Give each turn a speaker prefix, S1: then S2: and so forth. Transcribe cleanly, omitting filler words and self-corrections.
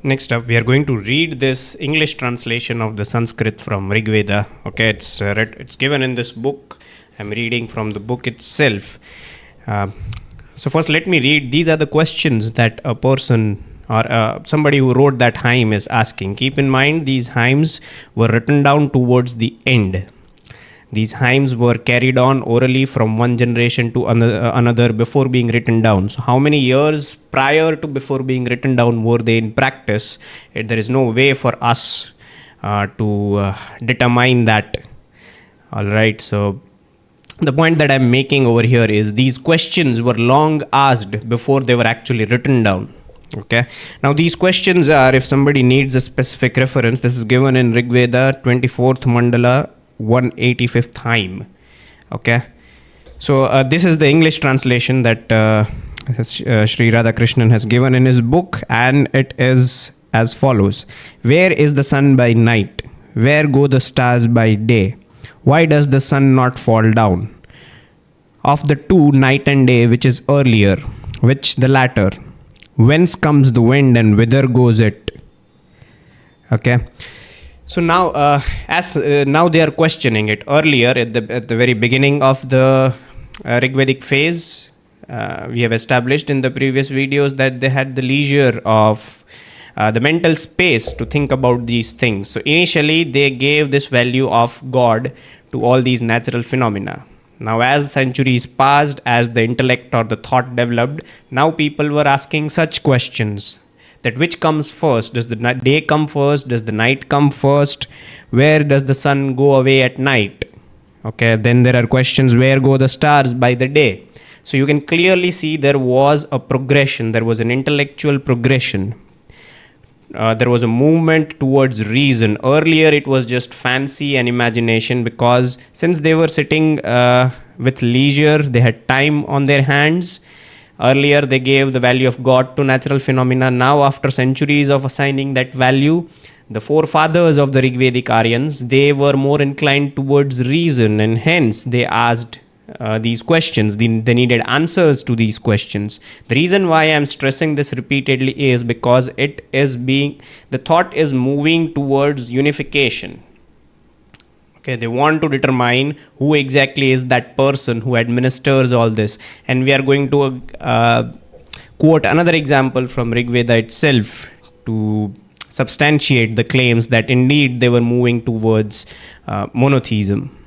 S1: Next up, we are going to read this English translation of the Sanskrit from Rig Veda. Okay, it's given in this book. I'm reading from the book itself. So first, let me read. These are the questions that a person or somebody who wrote that hymn is asking. Keep in mind, these hymns were written down towards the end. These hymns were carried on orally from one generation to another before being written down. So how many years prior to before being written down were they in practice? There is no way for us to determine that. All right. So the point that I'm making over here is these questions were long asked before they were actually written down. Okay. Now these questions are, if somebody needs a specific reference, this is given in Rig Veda 24th Mandala 185th hymn. Okay, so this is the English translation that Sri Radhakrishnan has given in his book, and it is as follows. Where is the sun by night? Where go the stars by day? Why does the sun not fall down? Of the two, night and day, which is earlier, which the latter? Whence comes the wind and whither goes it? Okay. So now, now they are questioning it. Earlier, at the very beginning of the Rigvedic phase, we have established in the previous videos that they had the leisure of the mental space to think about these things. So initially, they gave this value of God to all these natural phenomena. Now, as centuries passed, as the intellect or the thought developed, now people were asking such questions. That which comes first? Does the day come first? Does the night come first? Where does the sun go away at night? Okay, then there are questions, where go the stars by the day? So you can clearly see there was a progression. There was an intellectual progression. There was a movement towards reason. Earlier it was just fancy and imagination, because since they were sitting with leisure, they had time on their hands. Earlier, they gave the value of God to natural phenomena. Now, after centuries of assigning that value, the forefathers of the Rigvedic Aryans, they were more inclined towards reason, and hence they asked these questions. They needed answers to these questions. The reason why I am stressing this repeatedly is because the thought is moving towards unification. Okay, they want to determine who exactly is that person who administers all this. And we are going to quote another example from Rig Veda itself to substantiate the claims that indeed they were moving towards monotheism.